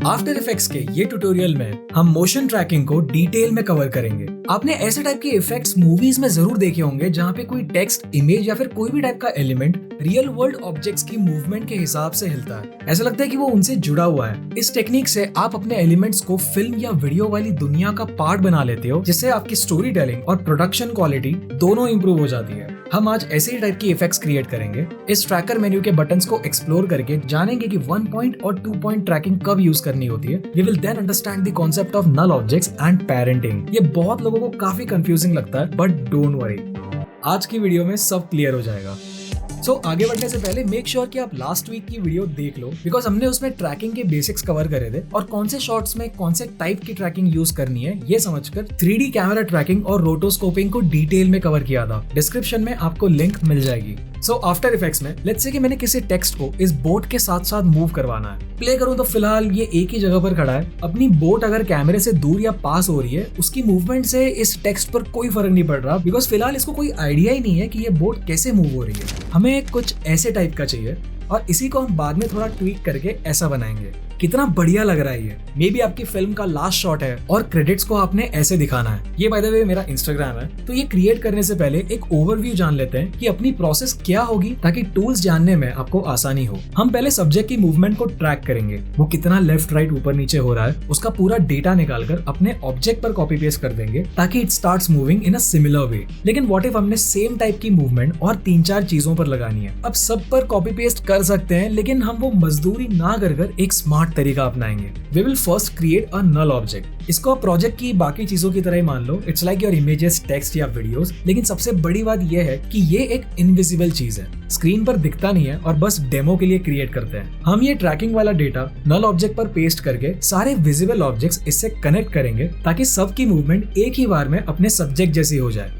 After effects के ये tutorial में हम मोशन ट्रैकिंग को डिटेल में कवर करेंगे। आपने ऐसे टाइप के इफेक्ट्स मूवीज में जरूर देखे होंगे जहाँ पे कोई टेक्स्ट, इमेज या फिर कोई भी टाइप का एलिमेंट रियल वर्ल्ड ऑब्जेक्ट्स की मूवमेंट के हिसाब से हिलता है। ऐसा लगता है कि वो उनसे जुड़ा हुआ है। इस टेक्निक से आप अपने एलिमेंट्स को फिल्म या वीडियो वाली दुनिया का पार्ट बना लेते हो, जिससे आपकी स्टोरी टेलिंग और प्रोडक्शन क्वालिटी दोनों इंप्रूव हो जाती है। हम आज ऐसे ही टाइप की इफेक्ट्स क्रिएट करेंगे। इस ट्रैकर मेन्यू के बटन्स को एक्सप्लोर करके जानेंगे कि 1 पॉइंट और 2 पॉइंट ट्रैकिंग कब यूज करनी होती है। We will then understand the concept of null objects and parenting। ये बहुत लोगों को काफी कंफ्यूजिंग लगता है, बट डोंट वरी, आज की वीडियो में सब क्लियर हो जाएगा। आगे बढ़ने से पहले मेक श्योर कि आप लास्ट वीक की वीडियो देख लो, बिकॉज हमने उसमें ट्रैकिंग के बेसिक्स कवर करे थे और कौन से शॉट्स में कौन से टाइप की ट्रैकिंग यूज करनी है ये समझकर 3D कैमरा ट्रैकिंग और रोटोस्कोपिंग को डिटेल में कवर किया था। डिस्क्रिप्शन में आपको लिंक मिल जाएगी। आफ्टर इफेक्ट्स में लेट्स से कि मैंने किसी टेक्स्ट को इस बोट के साथ साथ मूव करवाना है। प्ले करूं तो फिलहाल ये एक ही जगह पर खड़ा है। अपनी बोट अगर कैमरे से दूर या पास हो रही है, उसकी मूवमेंट से इस टेक्स्ट पर कोई फर्क नहीं पड़ रहा, बिकॉज फिलहाल इसको कोई आइडिया ही नहीं है कि ये बोट कैसे मूव हो रही है। हमें कुछ ऐसे टाइप का चाहिए और इसी को हम बाद में थोड़ा ट्वीक करके ऐसा बनाएंगे। कितना बढ़िया लग रहा है ये। मे बी आपकी फिल्म का लास्ट शॉट है और क्रेडिट्स को आपने ऐसे दिखाना है। ये बाय द वे मेरा इंस्टाग्राम है, तो ये क्रिएट करने से पहले एक ओवरव्यू जान लेते हैं कि अपनी प्रोसेस क्या होगी, ताकि टूल्स जानने में आपको आसानी हो। हम पहले सब्जेक्ट की मूवमेंट को ट्रैक करेंगे। वो कितना लेफ्ट राइट ऊपर नीचे हो रहा है, उसका पूरा डेटा निकालकर अपने ऑब्जेक्ट पर कॉपी पेस्ट कर देंगे ताकि it starts moving in a similar way. लेकिन व्हाट इफ हमने सेम टाइप की मूवमेंट और 3-4 चीजों पर लगानी है। अब सब पर कॉपी पेस्ट कर सकते हैं, लेकिन हम वो मजदूरी ना कर एक स्मार्ट तरीका अपनाएंगे। We will first create a null object। इसको आप प्रोजेक्ट की बाकी चीजों की तरह ही मान लो। It's like your images, text या वीडियोस। लेकिन सबसे बड़ी बात यह है कि ये एक इनविजिबल चीज है, स्क्रीन पर दिखता नहीं है और बस डेमो के लिए क्रिएट करते हैं। हम ये ट्रैकिंग वाला डेटा नल ऑब्जेक्ट पर पेस्ट करके सारे विजिबल ऑब्जेक्ट्स इससे कनेक्ट करेंगे, ताकि सबकी मूवमेंट एक ही बार में अपने सब्जेक्ट जैसी हो जाए।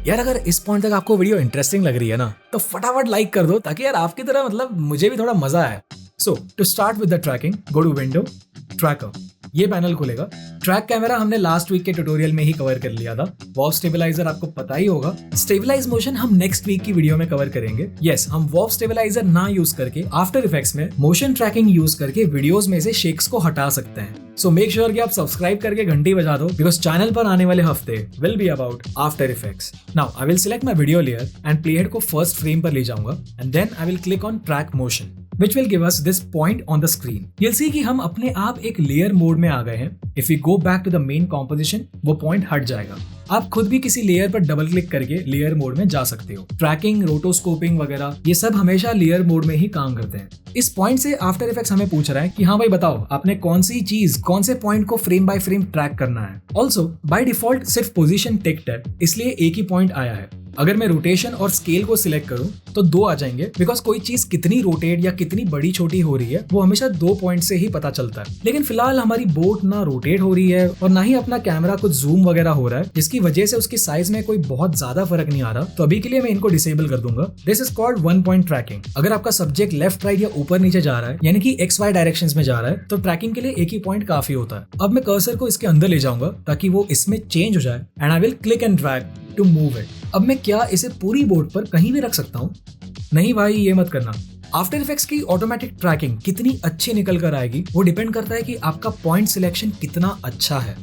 यार अगर इस पॉइंट तक आपको वीडियो इंटरेस्टिंग लग रही है ना, तो फटाफट लाइक कर दो, ताकि यार आपकी तरह मुझे भी थोड़ा मजा आए। To start with the tracking, go to Window, Tracker। ये पैनल खुलेगा। ट्रैक कैमरा हमने लास्ट वीक के ट्यूटोरियल में ही कवर कर लिया था। वॉर्प स्टेबलाइजर आपको पता ही होगा। स्टेबलाइज मोशन हम नेक्स्ट वीक की वीडियो में कवर करेंगे। यस, हम वॉर्प स्टेबलाइजर ना यूज करके आफ्टर इफेक्ट्स में मोशन ट्रैकिंग यूज करके वीडियोस में से शेक्स को हटा सकते हैं। सो मेक श्योर कि आप सब्सक्राइब करके घंटी बजा दो, बिकॉज चैनल पर आने वाले हफ्ते will be about after effects. Now I will select my video layer and playhead को फर्स्ट फ्रेम पर ले जाऊंगा and then I will click on track motion, which will give us this point on the screen। You'll see कि हम अपने आप एक layer mode में आ गए हैं। If we go back to the main composition, वो पॉइंट हट जाएगा। आप खुद भी किसी लेयर पर डबल क्लिक करके लेयर मोड में जा सकते हो। ट्रैकिंग, रोटोस्कोपिंग वगैरह ये सब हमेशा लेयर मोड में ही काम करते हैं। इस पॉइंट से आफ्टर इफेक्ट्स हमें पूछ रहा है कि हाँ भाई बताओ, आपने कौन सी चीज, कौन से पॉइंट को फ्रेम बाय फ्रेम ट्रैक करना है। ऑल्सो बाय डिफॉल्ट सिर्फ पोजीशन टिक्ड है, इसलिए एक ही पॉइंट आया है। अगर मैं रोटेशन और स्केल को सिलेक्ट करूं तो 2 आ जाएंगे, बिकॉज कोई चीज कितनी रोटेट या कितनी बड़ी छोटी हो रही है वो हमेशा 2 पॉइंट से ही पता चलता है। लेकिन फिलहाल हमारी बोट ना रोटेट हो रही है और ना ही अपना कैमरा कुछ जूम वगैरह हो रहा है, जिसकी वजह से उसकी साइज में कोई बहुत ज्यादा फर्क नहीं आ रहा। तो अभी के लिए मैं इनको डिसेबल कर दूंगा। This is called 1 point tracking. अगर आपका सब्जेक्ट लेफ्ट राइट या ऊपर नीचे जा रहा है, यानी कि XY डायरेक्शंस में जा रहा है, तो ट्रैकिंग के लिए एक ही पॉइंट काफी होता है। अब मैं कर्सर को इसके अंदर ले जाऊंगा ताकि वो इसमें चेंज हो जाए and I will click and drag to move it. अब मैं क्या इसे पूरी बोर्ड पर कहीं भी रख सकता हूँ? नहीं भाई, ये मत करना। आफ्टर इफेक्ट्स की ऑटोमेटिक ट्रैकिंग कितनी अच्छी निकल कर आएगी वो डिपेंड करता है कि आपका पॉइंट सिलेक्शन कितना अच्छा है।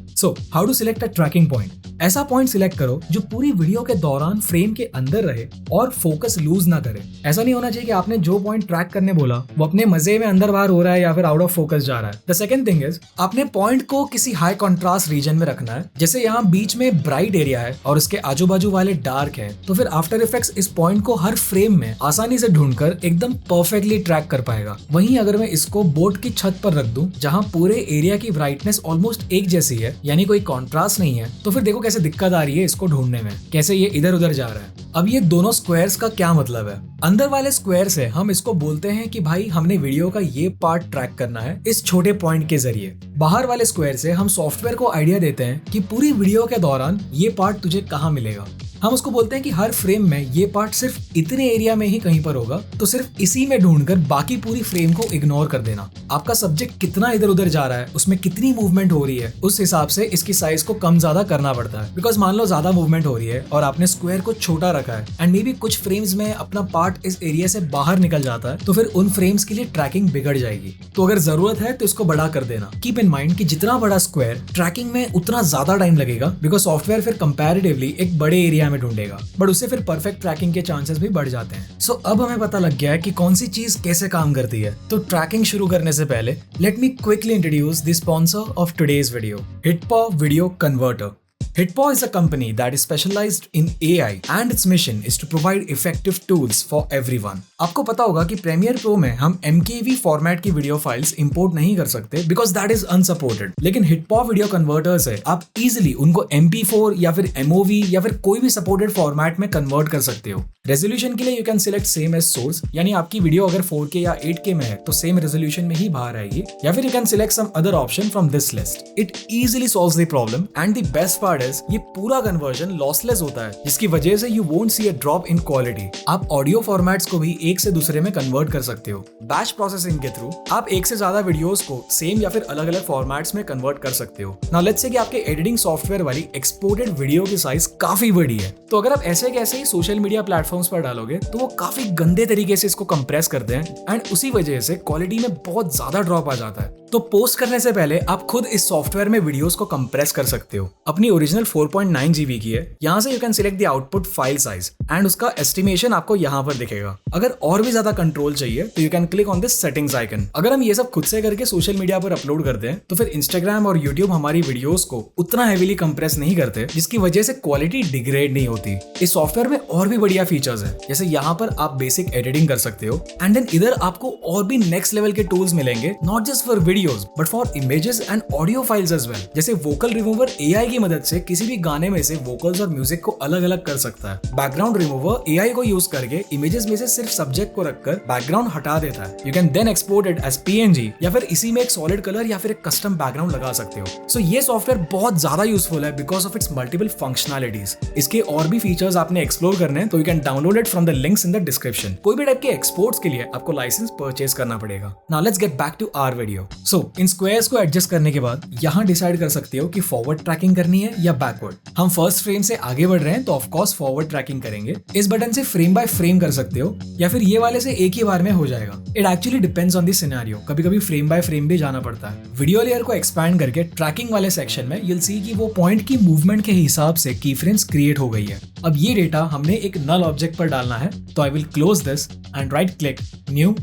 How to select a tracking point? ऐसा पॉइंट सिलेक्ट करो जो पूरी वीडियो के दौरान फ्रेम के अंदर रहे और फोकस लूज ना करे। ऐसा नहीं होना चाहिए कि आपने जो पॉइंट ट्रैक करने बोला वो अपने मजे में अंदर बाहर हो रहा है या फिर आउट ऑफ फोकस जा रहा है। द सेकंड थिंग इज, आपने पॉइंट को किसी हाई कॉन्ट्रास्ट रीजन में रखना है। जैसे यहाँ बीच में ब्राइट एरिया है और उसके आजू बाजू वाले डार्क है, तो फिर आफ्टर इफेक्ट्स इस पॉइंट को हर फ्रेम में आसानी से ढूंढकर एकदम परफेक्टली ट्रैक कर पाएगा। वहीं अगर मैं इसको बोट की छत पर रख दूं जहां पूरे एरिया की ब्राइटनेस ऑलमोस्ट एक जैसी है, यानी कोई कॉन्ट्रास्ट नहीं है, तो फिर देखो कैसे दिक्कत आ रही है इसको ढूंढने में, कैसे ये इधर उधर जा रहा है। अब ये दोनों स्क्वायर्स का क्या मतलब है? अंदर वाले स्क्वायर से हम इसको बोलते हैं कि भाई हमने वीडियो का ये पार्ट ट्रैक करना है इस छोटे पॉइंट के जरिए। बाहर वाले स्क्वायर से हम सॉफ्टवेयर को आइडिया देते हैं कि पूरी वीडियो के दौरान ये पार्ट तुझे कहाँ मिलेगा। हम उसको बोलते हैं कि हर फ्रेम में ये पार्ट सिर्फ इतने एरिया में ही कहीं पर होगा, तो सिर्फ इसी में ढूंढकर बाकी पूरी फ्रेम को इग्नोर कर देना। आपका सब्जेक्ट कितना इधर उधर जा रहा है, उसमें कितनी मूवमेंट हो रही है, उस हिसाब से इसकी साइज को कम ज्यादा करना पड़ता है। बिकॉज मान लो ज्यादा मूवमेंट हो रही है और आपने स्क्वायर को छोटा रखा है एंड मे बी कुछ फ्रेम्स में अपना पार्ट इस एरिया से बाहर निकल जाता है, तो फिर उन फ्रेम्स के लिए ट्रैकिंग बिगड़ जाएगी। तो अगर जरूरत है तो इसको बड़ा कर देना। कीप इन माइंड कि जितना बड़ा स्क्वायर ट्रैकिंग में उतना ज्यादा टाइम लगेगा, बिकॉज सॉफ्टवेयर फिर कंपैरेटिवली एक बड़े एरिया में ढूंढेगा, बट उससे फिर परफेक्ट ट्रैकिंग के चांसेस भी बढ़ जाते हैं। सो अब हमें पता लग गया है कि कौन सी चीज कैसे काम करती है। तो ट्रैकिंग शुरू करने से पहले let me quickly introduce the sponsor of today's video, HitPaw video converter. Hitpaw is a company that is specialized in AI and its mission is to provide effective tools for everyone. आपको पता होगा कि Premiere Pro में हम MKV format की video files import नहीं कर सकते because that is unsupported. लेकिन Hitpaw वीडियो कन्वर्टर से आप इजीली उनको MP4 या फिर MOV या फिर कोई भी सपोर्टेड फॉर्मेट में कन्वर्ट कर सकते हो। रेजोल्यूशन के लिए you can select same as source, यानी आपकी वीडियो अगर 4K या 8K में है तो सेम रेजोल्यूशन में ही बाहर आएगी, या फिर you can select some other option from this list. It easily solves the problem and the best part is ये पूरा कन्वर्जन लॉसलेस होता है, जिसकी वजह से you won't see a drop in quality. आप ऑडियो फॉर्मेट्स को भी एक से दूसरे में कन्वर्ट कर सकते हो। बैच प्रोसेसिंग के थ्रू आप एक से ज्यादा वीडियोस को सेम या फिर अलग अलग फॉर्मेट्स में कन्वर्ट कर सकते हो। नाउ लेट्स से कि आपके एडिटिंग सॉफ्टवेयर वाली एक्सपोर्टेड वीडियो की साइज काफी बड़ी है, तो अगर आप ऐसे कैसे ही सोशल मीडिया प्लेटफॉर्म्स पर डालोगे तो वो काफी गंदे तरीके से इसको कंप्रेस करते हैं एंड उसी वजह से क्वालिटी में बहुत ज्यादा ड्रॉप आ जाता है। तो पोस्ट करने से पहले आप खुद इस सॉफ्टवेयर में वीडियोस को कंप्रेस कर सकते हो। अपनी ओरिजिनल 4.9 GB की है। यहाँ से you can select the output file size and उसका एस्टिमेशन आपको यहाँ पर दिखेगा। अगर और भी ज्यादा कंट्रोल चाहिए तो you can click on this settings icon. अगर हम ये सब खुद से करके सोशल मीडिया पर अपलोड करते हैं तो फिर इंस्टाग्राम और यूट्यूब हमारी वीडियोस को उतना हेवीली कंप्रेस नहीं करते, जिसकी वजह से क्वालिटी डिग्रेड नहीं होती। इस सॉफ्टवेयर में और भी बढ़िया फीचर्स है, जैसे यहाँ पर आप बेसिक एडिटिंग कर सकते हो एंड देन इधर आपको और भी नेक्स्ट लेवल के टूल्स मिलेंगे, not just for videos but for images and audio files as well. जैसे वोकल रिमूवर AI की मदद से किसी भी गाने में से वोकल्स और म्यूजिक को अलग अलग कर सकता है। बैकग्राउंड रिमूवर AI को यूज करके इमेजेस में से सिर्फ सब्जेक्ट को रखकर बैकग्राउंड हटा देता है। You can then export it as PNG या फिर इसी में एक सॉलिड कलर या फिर एक कस्टम बैकग्राउंड लगा सकते हो। सो ये सॉफ्टवेयर बहुत ज्यादा यूजफुल है because of its multiple functionalities. इसके और भी फीचर्स आपने एक्सप्लोर करने हैं तो you can download it from the links in the description. कोई भी टाइप के एक्सपोर्ट्स के लिए आपको लाइसेंस परचेज करना पड़ेगा। Now let's get back to our video. So इन स्क्वायर्स को एडजस्ट करने के बाद यहाँ डिसाइड कर सकते हो कि फॉरवर्ड ट्रैकिंग करनी है या बैकवर्ड। हम फर्स्ट फ्रेम से आगे बढ़ रहे हैं तो ऑफ कोर्स फॉरवर्ड ट्रैकिंग करेंगे। इस बटन से फ्रेम बाय फ्रेम कर सकते हो या फिर ये वाले से एक ही बार में हो जाएगा। It actually depends on the scenario. कभी कभी फ्रेम बाय फ्रेम भी जाना पड़ता है। वीडियो लेयर को एक्सपैंड करके ट्रैकिंग वाले सेक्शन में you'll see कि वो पॉइंट की मूवमेंट के हिसाब से की फ्रेम्स क्रिएट हो गई है। अब ये डेटा हमने एक नल ऑब्जेक्ट पर डालना है, तो I will close this and right click new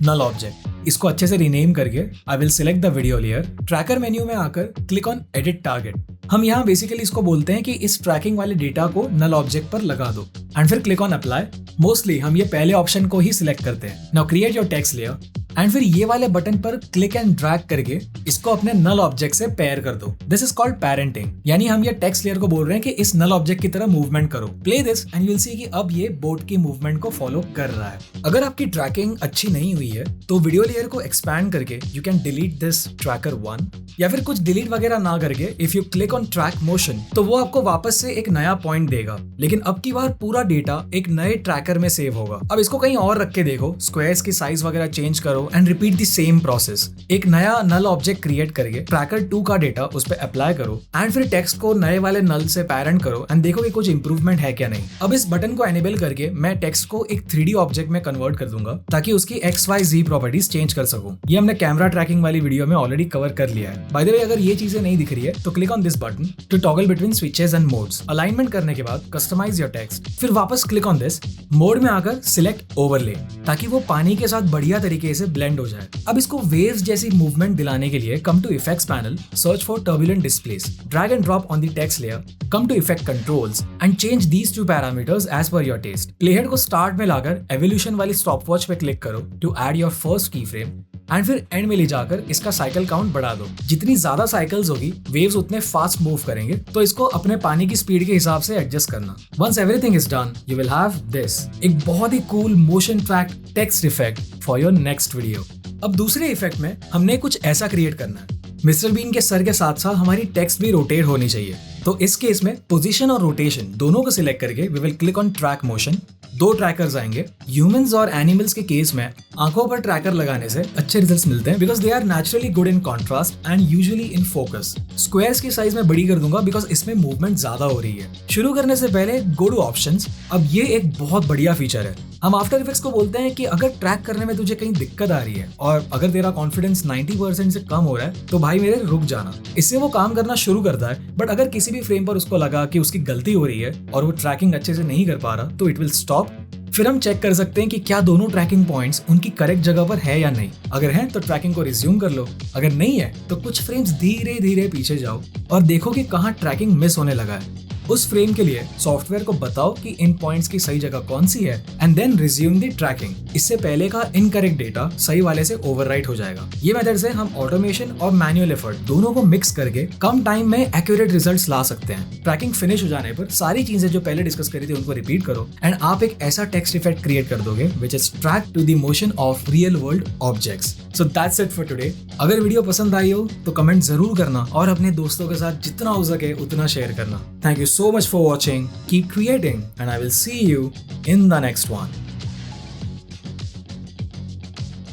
null object. इसको अच्छे से रीनेम करके I will select the video layer. Tracker menu में आकर क्लिक ऑन एडिट टारगेट। हम यहाँ बेसिकली इसको बोलते हैं कि इस ट्रैकिंग वाले डेटा को नल ऑब्जेक्ट पर लगा दो एंड फिर क्लिक ऑन अप्लाई। मोस्टली हम ये पहले ऑप्शन को ही सिलेक्ट करते हैं। Now create your text layer and फिर ये वाले बटन पर क्लिक एंड ड्रैग करके इसको अपने नल ऑब्जेक्ट से पेयर कर दो। दिस इज कॉल्ड पेरेंटिंग, यानी हम ये टेक्स्ट लेयर को बोल रहे हैं कि इस नल ऑब्जेक्ट की तरह मूवमेंट करो। Play this and you will see कि अब ये बोर्ड की मूवमेंट को फॉलो कर रहा है। अगर आपकी ट्रैकिंग अच्छी नहीं हुई है तो वीडियो लेयर को एक्सपैंड करके you can delete this tracker 1 या फिर कुछ डिलीट वगैरह ना करके if you click on track motion तो वो आपको वापस से एक नया पॉइंट देगा, लेकिन अब की बार पूरा डेटा एक नए ट्रैकर में सेव होगा। अब इसको कहीं और रख के देखो, स्क्वायर्स की साइज वगैरह चेंज करो and repeat the same process. एक नया नल ऑब्जेक्ट क्रिएट करके ट्रैकर 2 का डेटा उस पर अप्लाई करो एंड फिर टेक्स्ट को नए वाले नल से पेरेंट करो एंड देखो कि कुछ इंप्रूवमेंट है क्या नहीं। अब इस बटन को एनेबल करके मैं टेक्स्ट को एक 3D ऑब्जेक्ट में कन्वर्ट कर दूंगा ताकि उसकी XYZ प्रॉपर्टीज चेंज कर सकूं। ये हमने कैमरा ट्रैकिंग वाली वीडियो में ऑलरेडी कवर कर लिया है। बाय द वे, अगर ये चीजें नहीं दिख रही है तो click on this button to toggle between switches and modes. Alignment करने के बाद कस्टमाइज योर टेक्स्ट, फिर वापस क्लिक ऑन दिस मोड में आकर सिलेक्ट ओवरले ताकि वो पानी के साथ बढ़िया तरीके से ब्लेंड हो जाए। अब इसको वेव्स जैसी मूवमेंट दिलाने के लिए come to effects panel, search for turbulent displace, drag and drop on the text layer, come to effect controls and change these 2 parameters as per your taste. Playhead को start में लाकर evolution वाली stopwatch पे click करो to add your first key frame and फिर end में ले जाकर इसका साइकिल काउंट बढ़ा दो। जितनी ज्यादा साइकिल्स होगी वेव्स उतने फास्ट मूव करेंगे, तो इसको अपने पानी की स्पीड के हिसाब से एडजस्ट करना। Once everything is done you will have this, एक बहुत ही cool motion track text effect for your next video. अब दूसरे इफेक्ट में हमने कुछ ऐसा क्रिएट करना है। मिस्टर बीन के सर के साथ साथ हमारी टेक्स्ट भी रोटेट होनी चाहिए। तो इस केस में पोजीशन और रोटेशन दोनों को सिलेक्ट करके we will click on track motion. 2 trackers आएंगे। ह्यूमंस और एनिमल्स के केस में आंखों पर ट्रैकर लगाने से अच्छे रिजल्ट्स मिलते हैं because they are naturally good in contrast and usually in focus. Squares की साइज में बड़ी कर दूंगा बिकॉज इसमें मूवमेंट ज्यादा हो रही है। शुरू करने से पहले गो टू ऑप्शंस। अब ये एक बहुत बढ़िया फीचर है। हम आफ्टर इफेक्ट्स को बोलते हैं कि अगर ट्रैक करने में तुझे कहीं दिक्कत आ रही है और अगर तेरा कॉन्फिडेंस 90% से कम हो रहा है तो भाई मेरे रुक जाना। इससे वो काम करना शुरू करता है। बट अगर किसी भी फ्रेम पर उसको लगा कि उसकी गलती हो रही है और वो ट्रैकिंग अच्छे से नहीं कर पा रहा तो इट विल स्टॉप। फिर हम चेक कर सकते हैं कि क्या दोनों ट्रैकिंग पॉइंट्स उनकी करेक्ट जगह पर है या नहीं। अगर है तो ट्रैकिंग को रिज्यूम कर लो, अगर नहीं है तो कुछ फ्रेम्स धीरे धीरे पीछे जाओ और देखो कि कहाँ ट्रैकिंग मिस होने लगा है। उस फ्रेम के लिए सॉफ्टवेयर को बताओ कि इन पॉइंट्स की सही जगह कौन सी है and then resume the tracking. इससे पहले का इनकरेक्ट डेटा सही वाले से ओवरराइट हो जाएगा। ये मेथड से हम ऑटोमेशन और मैनुअल एफर्ट दोनों को मिक्स करके कम टाइम में एक्यूरेट रिजल्ट्स ला सकते हैं। ट्रैकिंग फिनिश हो जाने पर सारी चीजें जो पहले डिस्कस करी थी उनको रिपीट करो एंड आप एक ऐसा टेक्स्ट इफेक्ट क्रिएट कर दोगे which is track to the motion of real world objects. So that's it for today. अगर वीडियो पसंद आई हो तो कमेंट जरूर करना और अपने दोस्तों के साथ जितना हो सके उतना शेयर करना। Thank you so much for watching. Keep creating and I will see you in the next one.